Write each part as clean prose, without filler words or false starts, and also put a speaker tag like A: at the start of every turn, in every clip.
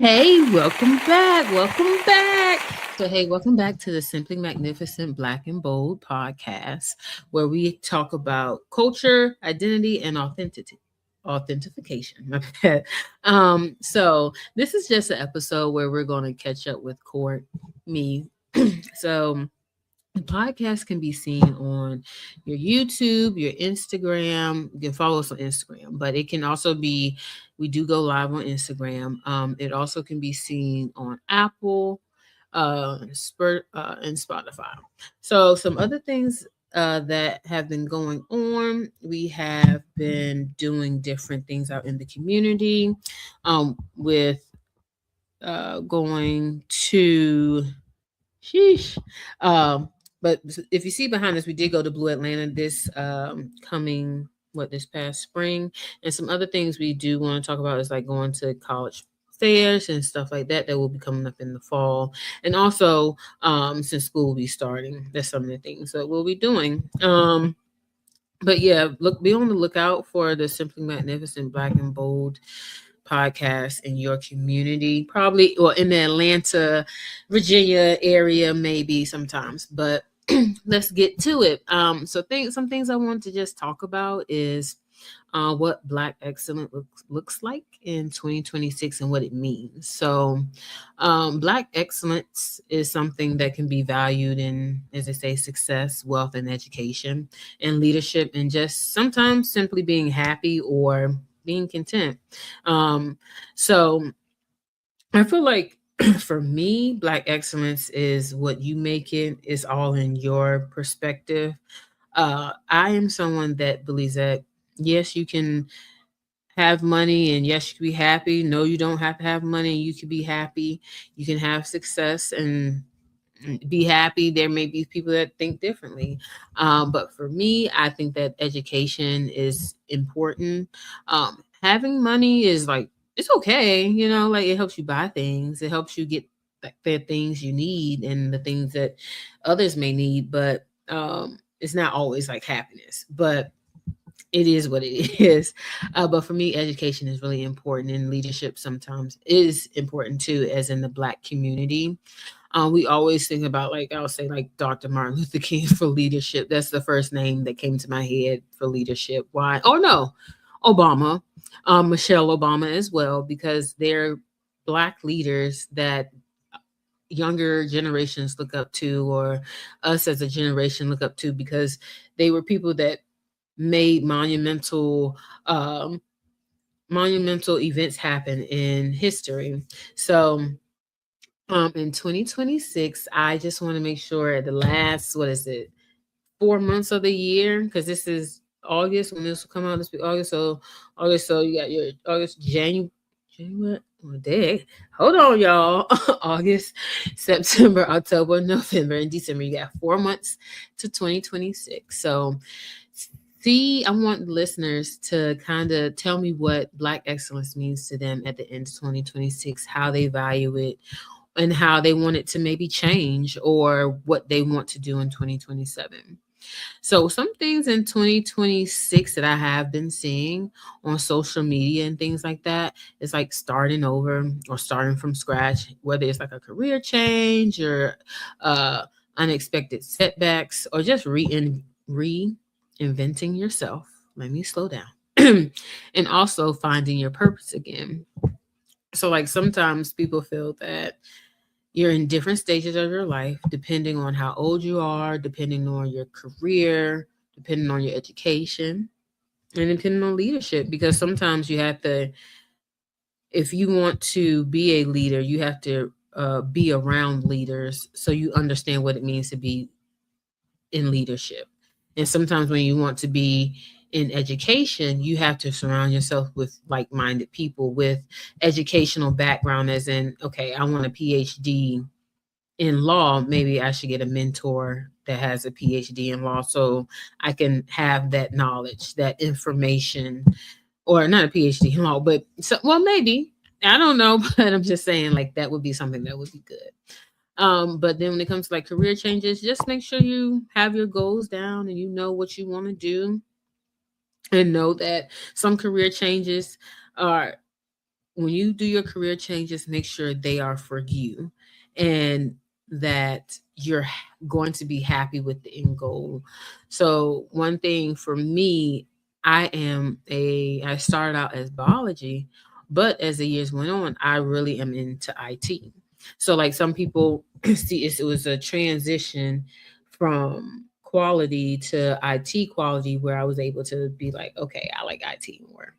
A: Hey, welcome back. Welcome back. Welcome back to the Simply Magnificent Black and Bold podcast, where we talk about culture, identity, and authenticity. Authentication. My bad. So this is just an episode where we're going to catch up with Court, me. So the podcast can be seen on your YouTube, your Instagram. You can follow us on Instagram, but it can also be, we do go live on Instagram. It also can be seen on Apple, and Spotify. So, some other things that have been going on, we have been doing different things out in the community with going to Sheesh. Um, but if you see behind us, we did go to Blue Atlanta this this past spring, and some other things we do want to talk about is like going to college fairs and stuff like that that will be coming up in the fall, and also since school will be starting, that's some of the things that we'll be doing. But yeah, be on the lookout for the Simply Magnificent Black and Bold podcast in your community, probably, or in the Atlanta, Virginia area, maybe sometimes. But let's get to it. Some things I want to just talk about is what Black excellence looks like in 2026 and what it means. So, Black excellence is something that can be valued in, as I say, success, wealth, and education, and leadership, and just sometimes simply being happy or being content. Um, so, I feel like for me, Black excellence is what you make it, is all in your perspective. I am someone that believes that yes, you can have money and yes, you can be happy. No, you don't have to have money. You can be happy. You can have success and be happy. There may be people that think differently. But for me, I think that education is important. Having money is like, it's okay, like it helps you buy things, it helps you get like the things you need and the things that others may need, but it's not always like happiness. But it is what it is. But for me, education is really important, and leadership sometimes is important too, as in the Black community. We always think about, like, I'll say, like Dr. Martin Luther King for leadership. That's the first name that came to my head for leadership. Why? Oh, no, Obama, Michelle Obama as well, because they're Black leaders that younger generations look up to, or us as a generation look up to, because they were people that made monumental events happen in history. So in 2026, I just want to make sure the last, what is it, 4 months of the year, because this is August when this will come out. This will be August. So August, so you got your August, January. Oh, dang. Hold on, y'all. August, September, October, November, and December. You got 4 months to 2026. So I want listeners to kind of tell me what Black excellence means to them at the end of 2026, how they value it, and how they want it to maybe change, or what they want to do in 2027. So, some things in 2026 that I have been seeing on social media and things like that is like starting over or starting from scratch, whether it's like a career change or uh, unexpected setbacks, or just reinventing yourself. Let me slow down. And also finding your purpose again. So, like, sometimes people feel that you're in different stages of your life, depending on how old you are, depending on your career, depending on your education, and depending on leadership. Because sometimes you have to, if you want to be a leader, you have to be around leaders so you understand what it means to be in leadership. And sometimes when you want to be in education, you have to surround yourself with like-minded people with educational background, as in, okay, I want a PhD in law, maybe I should get a mentor that has a PhD in law so I can have that knowledge, that information, or not a PhD in law, but so, well, maybe. I don't know, but I'm just saying, like, that would be something that would be good. But then when it comes to like career changes, just make sure you have your goals down and you know what you want to do, and know that some career changes are when you do your career changes, make sure they are for you and that you're going to be happy with the end goal. So, one thing for me, I started out as biology, but as the years went on, I really am into IT. So, like some people see it was a transition from quality to IT quality where I was able to be like, okay, I like IT more.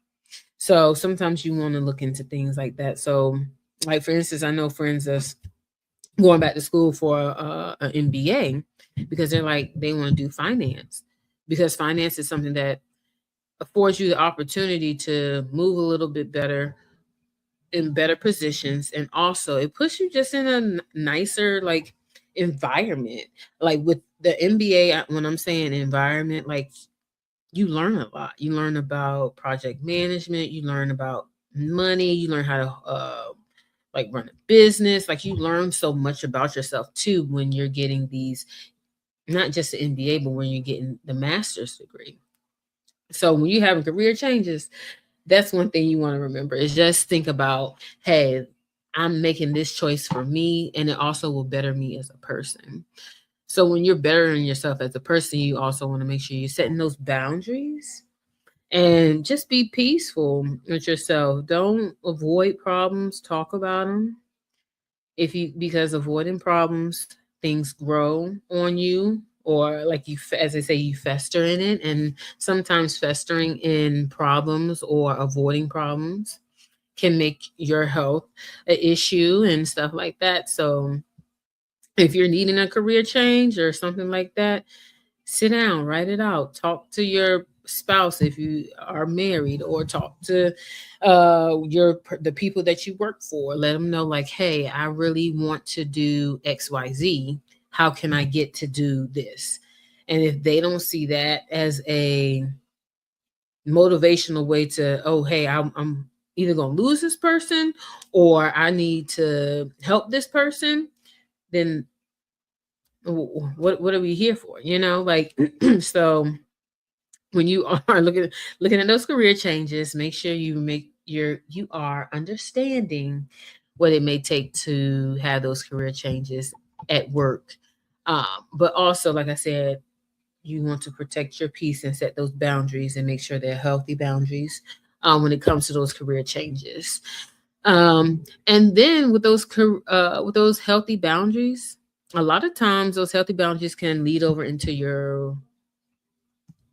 A: So sometimes you want to look into things like that. So, like for instance, I know friends that's going back to school for an MBA because they're like they want to do finance because finance is something that affords you the opportunity to move a little bit better in better positions, and also it puts you just in a nicer like environment. Like with the MBA, when I'm saying environment, like you learn a lot. You learn about project management, you learn about money, you learn how to like run a business. Like you learn so much about yourself too when you're getting these, not just the MBA, but when you're getting the master's degree. So when you have career changes, that's one thing you want to remember is just think about, hey, I'm making this choice for me and it also will better me as a person. So when you're bettering yourself as a person, you also want to make sure you're setting those boundaries and just be peaceful with yourself. Don't avoid problems, talk about them. If you because avoiding problems, things grow on you, or like as they say, you fester in it. And sometimes festering in problems or avoiding problems can make your health an issue and stuff like that. So if you're needing a career change or something like that, sit down, write it out, talk to your spouse if you are married, or talk to the people that you work for. Let them know like, hey, I really want to do XYZ. How can I get to do this? And if they don't see that as a motivational way to, oh, hey, I'm either going to lose this person or I need to help this person, then what are we here for? Like so when you are looking at those career changes, make sure you are understanding what it may take to have those career changes at work. But also, like I said, you want to protect your peace and set those boundaries and make sure they're healthy boundaries when it comes to those career changes. And then with those healthy boundaries, a lot of times those healthy boundaries can lead over into your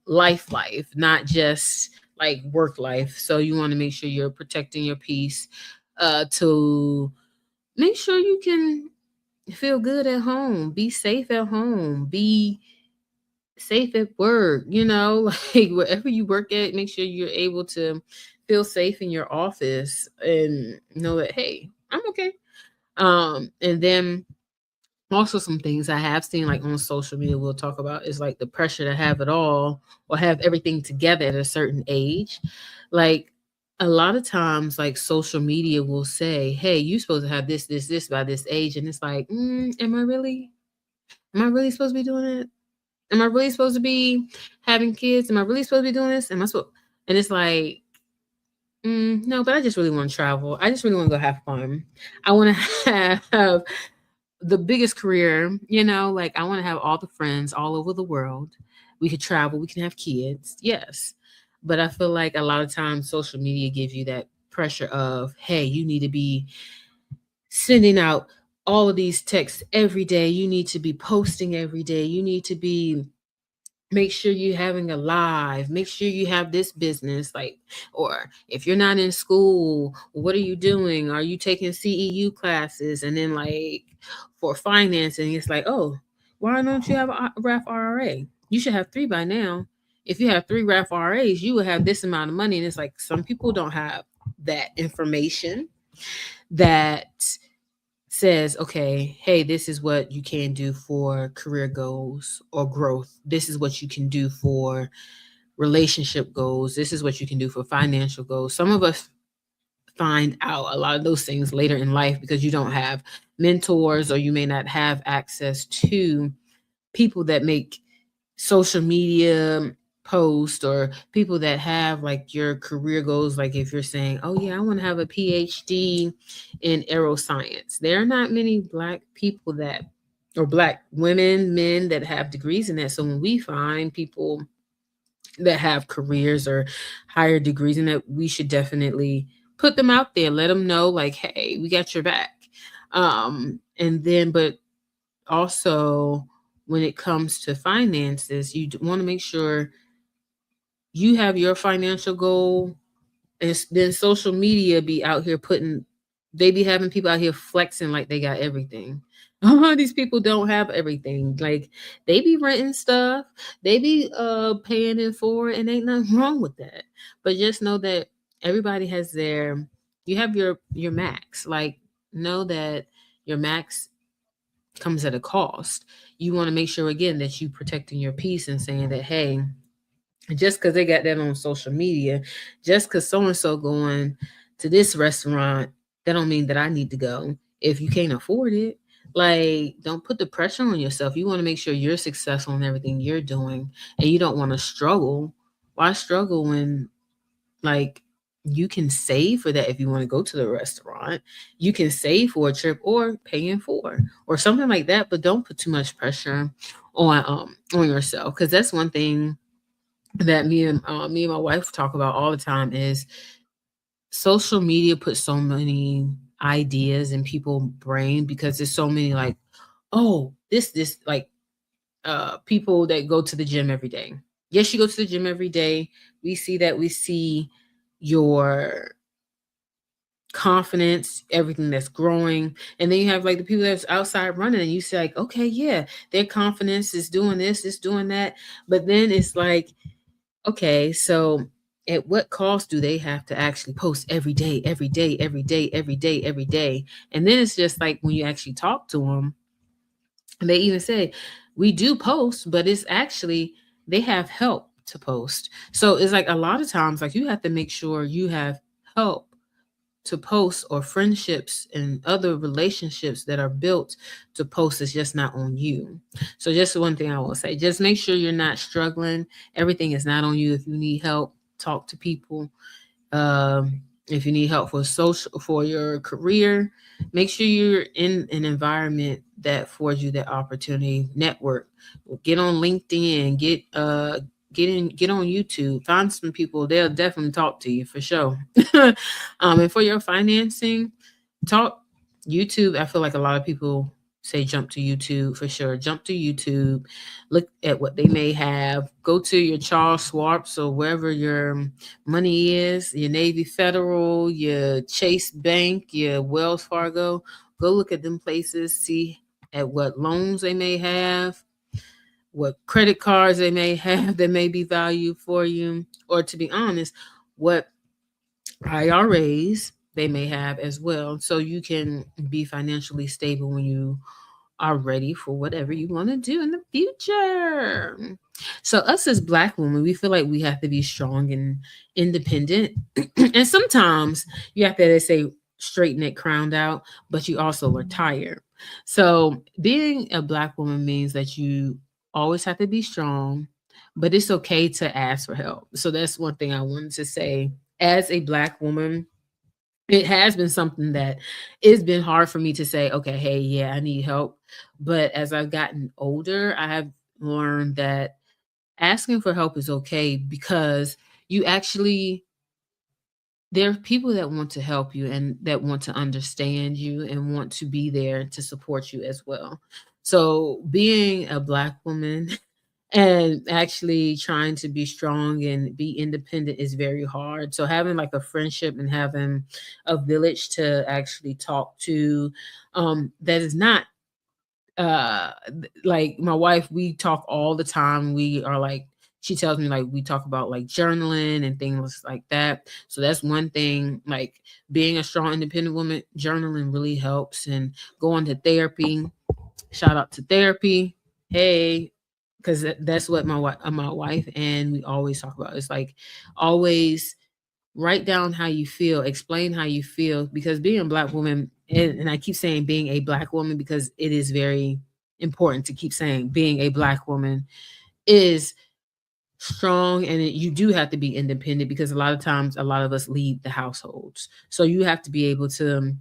A: life, not just like work life. So you want to make sure you're protecting your peace to make sure you can feel good at home, be safe at home, be safe at work, like wherever you work at, make sure you're able to feel safe in your office and know that, hey, I'm okay. And then also some things I have seen like on social media we'll talk about is like the pressure to have it all or have everything together at a certain age. Like a lot of times like social media will say, hey, you're supposed to have this by this age, and it's like, am I really supposed to be doing it? Am I really supposed to be having kids? Am I really supposed to be doing this? Am I supposed? And it's like, no, but I just really want to travel. I just really want to go have fun. I want to have the biggest career, like I want to have all the friends all over the world. We could travel, we can have kids, yes. But I feel like a lot of times social media gives you that pressure of, hey, you need to be sending out all of these texts every day. You need to be posting every day. You need to be make sure you're having a live, make sure you have this business, like, or if you're not in school, what are you doing? Are you taking CEU classes? And then like for financing, it's like, oh, why don't you have a RAF RRA? You should have three by now. If you have three RAF RRAs, you will have this amount of money. And it's like some people don't have that information that says, okay, hey, this is what you can do for career goals or growth. This is what you can do for relationship goals. This is what you can do for financial goals. Some of us find out a lot of those things later in life because you don't have mentors or you may not have access to people that make social media post, or people that have like your career goals, like if you're saying, oh yeah, I want to have a PhD in aeroscience, there are not many black people that, or black women, men that have degrees in that. So when we find people that have careers or higher degrees in that, we should definitely put them out there, let them know like, hey, we got your back. And then, but also when it comes to finances, you want to make sure you have your financial goal. And then social media be out here putting, they be having people out here flexing like they got everything. These people don't have everything. Like they be renting stuff, they be paying it for it, and ain't nothing wrong with that. But just know that everybody has their, you have your max. Like know that your max comes at a cost. You want to make sure again that you protecting your peace and saying that, hey, just because they got that on social media, just because so and so going to this restaurant, that don't mean that I need to go. If you can't afford it, like don't put the pressure on yourself. You want to make sure you're successful in everything you're doing, and you don't want to struggle. Why struggle when, like, you can save for that? If you want to go to the restaurant, you can save for a trip or paying for or something like that. But don't put too much pressure on yourself, because that's one thing that me and my wife talk about all the time is social media puts so many ideas in people's brain, because there's so many like, oh, this like people that go to the gym every day. Yes, you go to the gym every day. We see that. We see your confidence, everything that's growing. And then you have like the people that's outside running, and you say like, okay, yeah, their confidence is doing this, it's doing that. But then it's like, okay, so at what cost do they have to actually post every day, every day, every day, every day, every day? And then it's just like when you actually talk to them, they even say, we do post, but it's actually, they have help to post. So it's like a lot of times, like you have to make sure you have help to post, or friendships and other relationships that are built to post. Is just not on you. So just one thing I will say, just make sure you're not struggling. Everything is not on you. If you need help, talk to people. If you need help for social, for your career, make sure you're in an environment that affords you that opportunity. Network, get on LinkedIn, get on YouTube, find some people, they'll definitely talk to you for sure. And for your financing, talk YouTube. I feel like a lot of people say jump to YouTube for sure. Jump to YouTube, look at what they may have. Go to your Charles Schwab's or wherever your money is, your Navy Federal, your Chase Bank, your Wells Fargo. Go look at them places, see at what loans they may have, what credit cards they may have that may be valued for you, or to be honest, what IRAs they may have as well, so you can be financially stable when you are ready for whatever you want to do in the future. So us as black women, we feel like we have to be strong and independent. And sometimes you have to, they say, straighten it crowned out, but you also are tired. So being a black woman means that you always have to be strong, but it's okay to ask for help. So that's one thing I wanted to say. As a black woman, it has been something that it's been hard for me to say, okay, hey, yeah, I need help. But as I've gotten older, I have learned that asking for help is okay, because you actually, there are people that want to help you and that want to understand you and want to be there to support you as well. So being a black woman and actually trying to be strong and be independent is very hard. So having like a friendship and having a village to actually talk to, that is not like my wife, we talk all the time. We are like, she tells me like we talk about like journaling and things like that. So that's one thing, like being a strong independent woman, journaling really helps, and going to therapy. Shout out to therapy. Hey, because that's what my wife and we always talk about. It's like always write down how you feel, explain how you feel, because being a black woman, and I keep saying being a black woman because it is very important to keep saying being a black woman is strong, and you do have to be independent because a lot of times a lot of us leave the households. So you have to be able to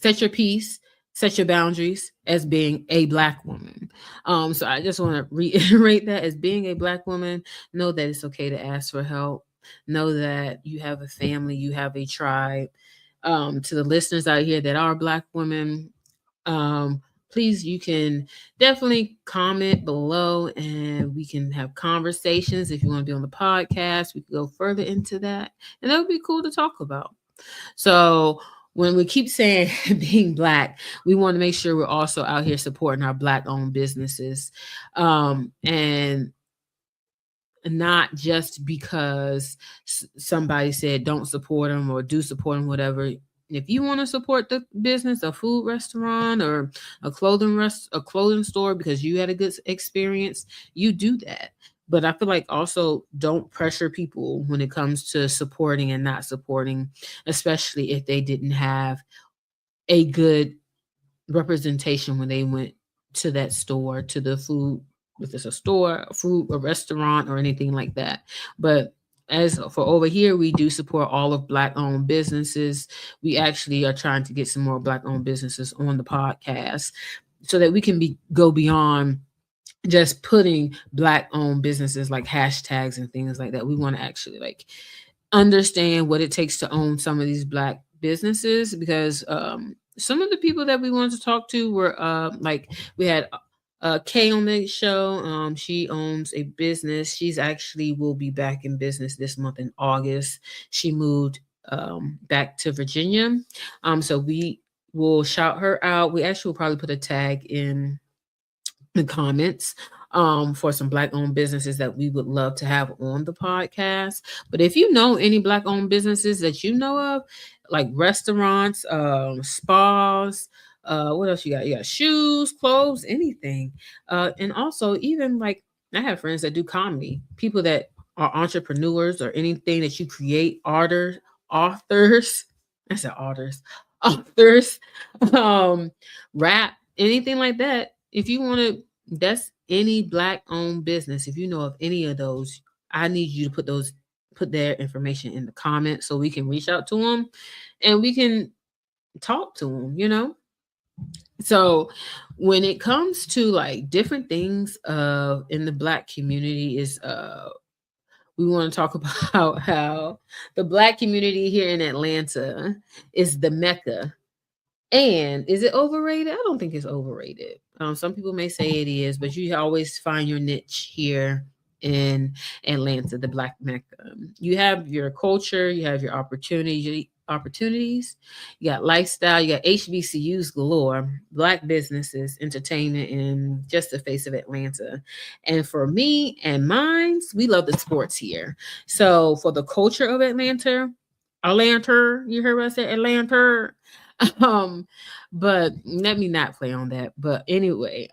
A: set your peace, set your boundaries as being a Black woman. So I just want to reiterate that as being a Black woman, know that it's okay to ask for help. Know that you have a family, you have a tribe. To the listeners out here that are Black women, please, you can definitely comment below and we can have conversations. If you want to be on the podcast, we can go further into that. And that would be cool to talk about. So when we keep saying being Black, we want to make sure we're also out here supporting our Black owned businesses. And not just because somebody said don't support them or do support them, whatever. If you want to support the business, a food restaurant or a clothing store because you had a good experience, you do that. But I feel like also don't pressure people when it comes to supporting and not supporting, especially if they didn't have a good representation when they went to that store, to the food, if it's a store, a food, a restaurant, or anything like that. But as for over here, we do support all of Black owned businesses. We actually are trying to get some more Black owned businesses on the podcast so that we can go beyond just putting Black owned businesses like hashtags and things like that. We want to actually like understand what it takes to own some of these Black businesses because some of the people that we wanted to talk to were like we had Kay on the show. She owns a business. She's actually will be back in business this month in August. She moved back to Virginia. So we will shout her out. We actually will probably put a tag in the comments for some Black owned businesses that we would love to have on the podcast. But if you know any Black owned businesses that you know of, like restaurants, spas, what else you got? You got shoes, clothes, anything. And also even like I have friends that do comedy, people that are entrepreneurs or anything that you create, authors. I said authors, rap, anything like that. If you want to, that's any Black owned business. If you know of any of those, I need you to put their information in the comments so we can reach out to them and we can talk to them. So when it comes to like different things in the Black community is we want to talk about how the Black community here in Atlanta is the Mecca. And is it overrated? I don't think it's overrated. Some people may say it is, but you always find your niche here in Atlanta, the Black Mecca. You have your culture, you have your opportunities, you got lifestyle, you got HBCUs galore, Black businesses, entertainment, and just the face of Atlanta. And for me and mines, we love the sports here. So for the culture of Atlanta, you heard what I said, Atlanta. But let me not play on that. But anyway,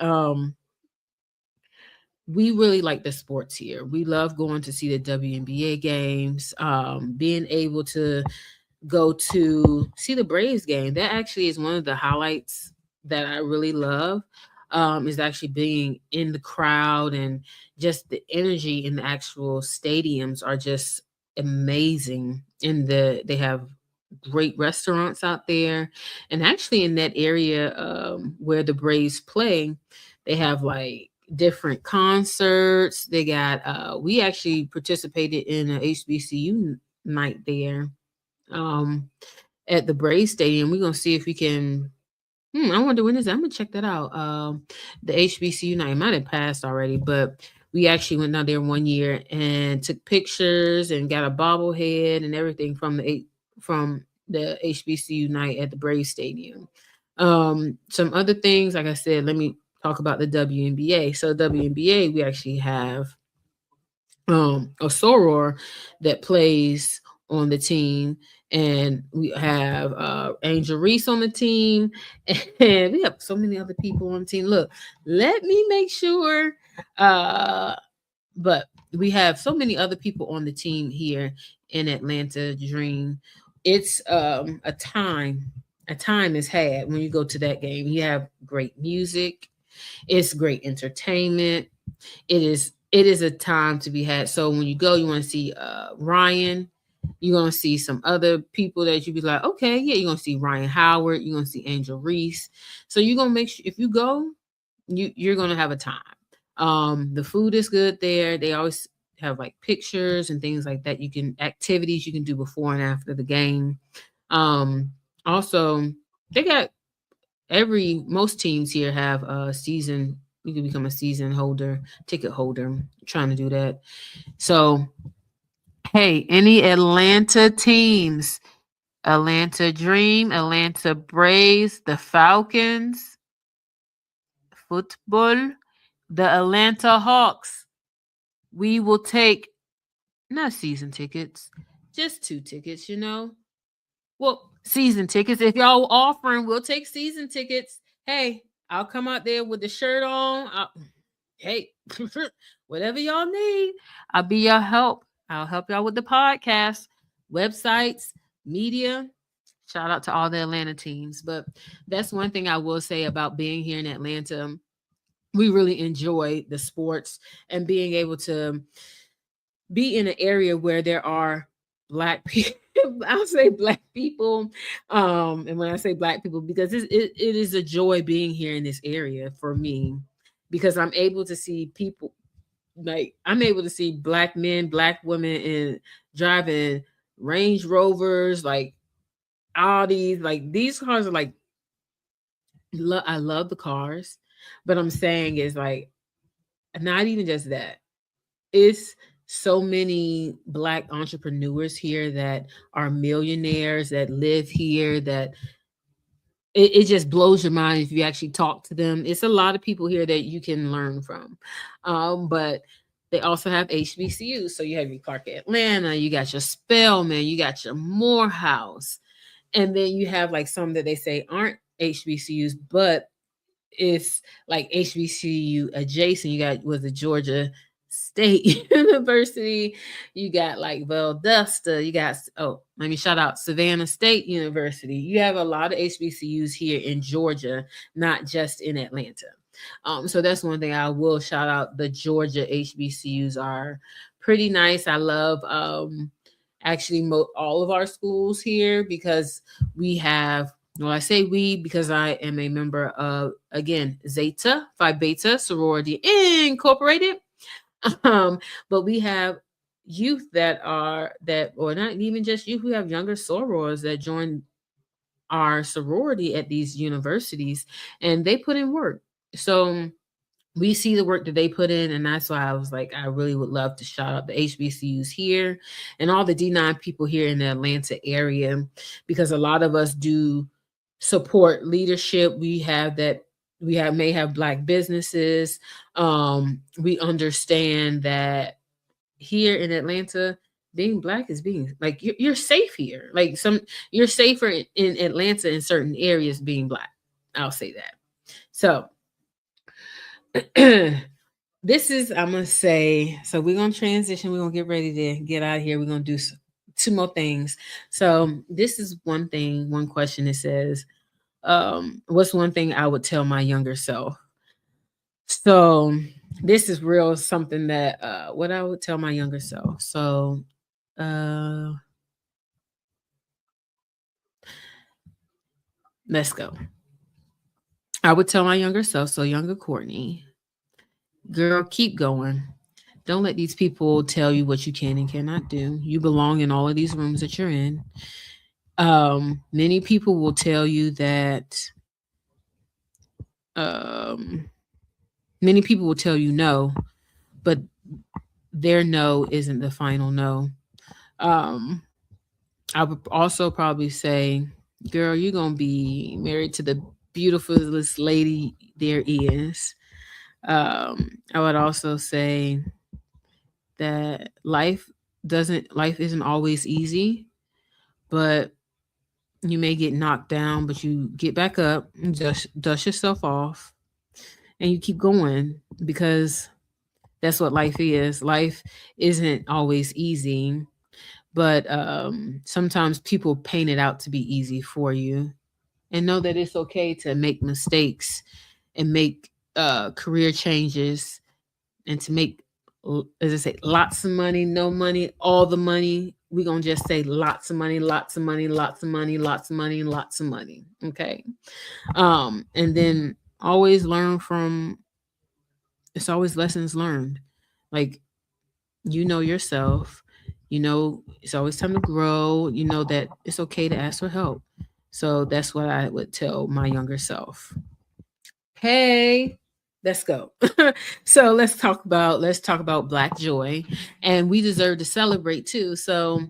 A: we really like the sports here. We love going to see the WNBA games, being able to go to see the Braves game. That actually is one of the highlights that I really love. Is actually being in the crowd and just the energy in the actual stadiums are just amazing. They have great restaurants out there, and actually in that area where the Braves play, they have like different concerts. They got we actually participated in a HBCU night there at the Braves Stadium. We're gonna see if we can. I wonder when is that? I'm gonna check that out. The HBCU night might have passed already, but we actually went down there one year and took pictures and got a bobblehead and everything from the HBCU night at the Braves Stadium. Some other things, like I said, let me talk about the WNBA. So WNBA, we actually have a soror that plays on the team, and we have Angel Reese on the team, and we have so many other people on the team. Look, let me make sure, but we have so many other people on the team here in Atlanta Dream. It's a time is had when you go to that game. You have great music, it's great entertainment, it is it is a time to be had. So when you go, you want to see Ryan. You're gonna see some other people that you be like, okay, yeah, you're gonna see Ryan Howard, you're gonna see Angel Reese. So you're gonna make sure if you go, you're gonna have a time. The food is good there. They always have like pictures and things like that. You can activities you can do before and after the game. Um, Also, they got most teams here have a season. You can become a season holder, ticket holder. I'm trying to do that. So, hey, any Atlanta teams? Atlanta Dream, Atlanta Braves, the Falcons, football, the Atlanta Hawks. We will take not season tickets, just 2 tickets, you know. Well, season tickets. If y'all offering, we'll take season tickets. Hey, I'll come out there with the shirt on. Hey, whatever y'all need, I'll be your help. I'll help y'all with the podcast, websites, media. Shout out to all the Atlanta teams. But that's one thing I will say about being here in Atlanta. We really enjoy the sports and being able to be in an area where there are black people. I'll say black people. And when I say black people, because it is a joy being here in this area for me, because I'm able to see people, like I'm able to see black men, black women in driving Range Rovers, like Audis, like these cars are like I love the cars, but I'm saying is like not even just that. It's so many black entrepreneurs here that are millionaires that live here that it just blows your mind if you actually talk to them. It's a lot of people here that you can learn from. But they also have HBCUs. So you have your Clark Atlanta, you got your Spelman, you got your Morehouse. And then you have like some that they say aren't HBCUs, but it's like HBCU adjacent. You got was the Georgia State University. You got like Valdosta. You got let me shout out Savannah State University. You have a lot of HBCUs here in Georgia, not just in Atlanta. So that's one thing I will shout out. The Georgia HBCUs are pretty nice. I love actually all of our schools here because we have well, I say we because I am a member of, again, Zeta Phi Beta Sorority Incorporated. Um, but we have youth or not even just youth, we have younger sorors that join our sorority at these universities and they put in work. So we see the work that they put in, and that's why I was like, I really would love to shout out the HBCUs here and all the D9 people here in the Atlanta area, because a lot of us do support leadership. We may have black businesses. We understand that here in Atlanta, being black is being like you're safe here. Like you're safer in Atlanta in certain areas being black. I'll say that. So this is I'm gonna say so we're gonna transition, we're gonna get ready to get out of here, we're gonna do two more things. So this is one question that says what's one thing I would tell my younger self? So this is real something that what I would tell my younger self. So uh let's go. I would tell my younger self, so younger Courtney, girl, keep going. Don't let these people tell you what you can and cannot do. You belong in all of these rooms that you're in. Many people will tell you that um, many people will tell you no, but their no isn't the final no. Um, I would also probably say, girl, you're gonna be married to the beautifulest lady there is. I would also say that life isn't always easy, but you may get knocked down, but you get back up and just dust yourself off and you keep going because that's what life is. Life isn't always easy, but sometimes people paint it out to be easy for you. And know that it's okay to make mistakes and make career changes and to make as I say, lots of money, no money, all the money. We're going to just say lots of money, lots of money, lots of money, lots of money, lots of money. Okay. And then always learn from, it's always lessons learned. Like, you know yourself, you know, it's always time to grow, you know that it's okay to ask for help. So that's what I would tell my younger self. Hey, let's go. So let's talk about Black joy, and we deserve to celebrate too. So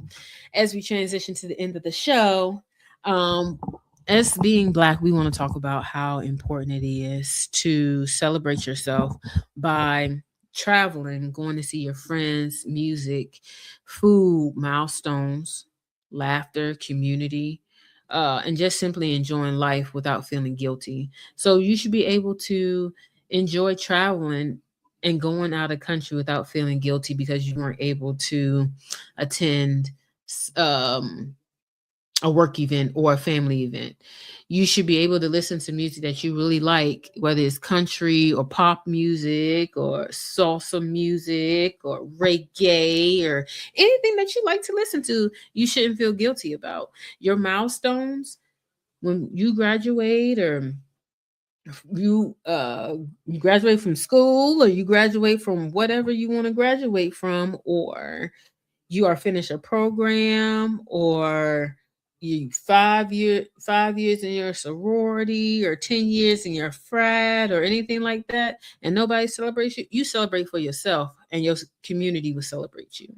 A: as we transition to the end of the show, um as being Black, we want to talk about how important it is to celebrate yourself by traveling, going to see your friends, music, food, milestones, laughter, community, and just simply enjoying life without feeling guilty. So you should be able to enjoy traveling and going out of country without feeling guilty because you weren't able to attend um, a work event or a family event. You should be able to listen to music that you really like, whether it's country or pop music or salsa music or reggae or anything that you like to listen to. You shouldn't feel guilty about your milestones when you graduate, or you you graduate from school, or you graduate from whatever you want to graduate from, or you are finish a program, or you 5 years in your sorority, or 10 years in your frat, or anything like that, and nobody celebrates you. You celebrate for yourself, and your community will celebrate you.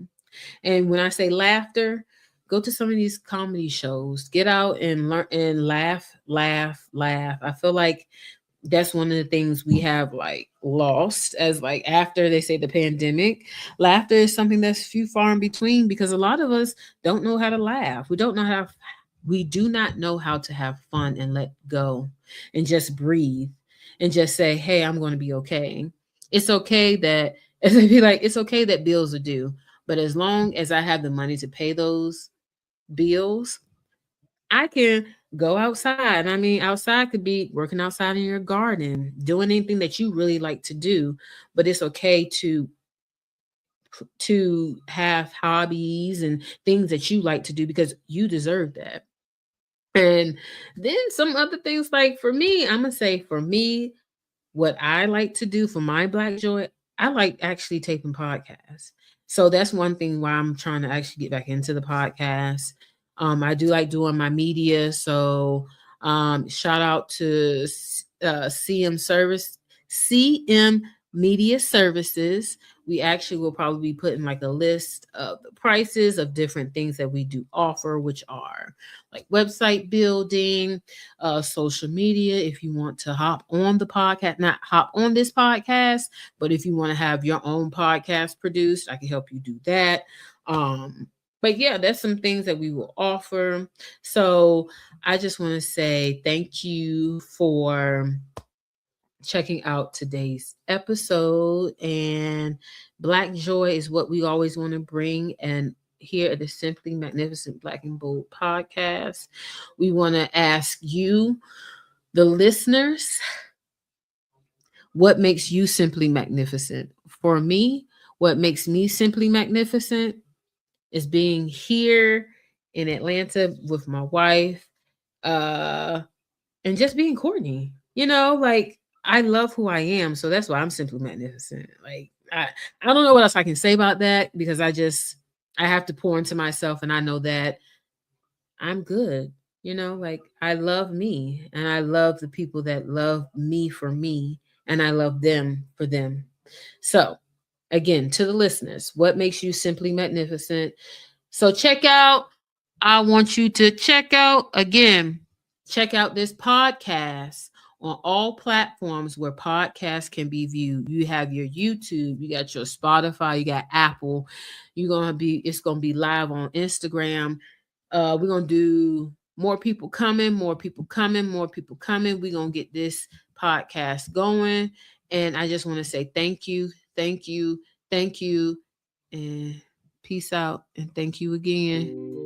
A: And when I say laughter, go to some of these comedy shows. Get out and learn and laugh, laugh, laugh. I feel like that's one of the things we have like lost, as like after they say the pandemic. Laughter is something that's few far in between because a lot of us don't know how to laugh. We do not know how to have fun and let go and just breathe and just say, hey, I'm going to be okay. It's okay that as I be like, it's okay that bills are due, but as long as I have the money to pay those bills, I can go outside. I mean, outside could be working outside in your garden, doing anything that you really like to do, but it's okay to have hobbies and things that you like to do because you deserve that. And then some other things, like for me, I'm gonna say for me, what I like to do for my Black joy, I like actually taping podcasts. So that's one thing why I'm trying to actually get back into the podcast. I do like doing my media. So shout out to CM Media Services. We actually will probably be putting like a list of the prices of different things that we do offer, which are like website building, social media. If you want to hop on the podcast, not hop on this podcast, but if you want to have your own podcast produced, I can help you do that. But yeah, that's some things that we will offer. So I just want to say thank you for checking out today's episode. And Black joy is what we always want to bring. And here at the Simply Magnificent Black and Bold podcast, we want to ask you, the listeners, what makes you simply magnificent? For me, what makes me simply magnificent is being here in Atlanta with my wife, uh, and just being Courtney. Like, I love who I am, so that's why I'm simply magnificent. Like, I don't know what else I can say about that because I have to pour into myself, and I know that I'm good. Like, I love me, and I love the people that love me for me, and I love them for them. So, again, to the listeners, what makes you simply magnificent? So I want you to check out this podcast on all platforms where podcasts can be viewed. You have your YouTube, you got your Spotify, you got Apple. It's gonna be live on Instagram. We're gonna do more people coming, more people coming, more people coming. We're gonna get this podcast going. And I just want to say thank you, thank you, thank you, and peace out. And thank you again.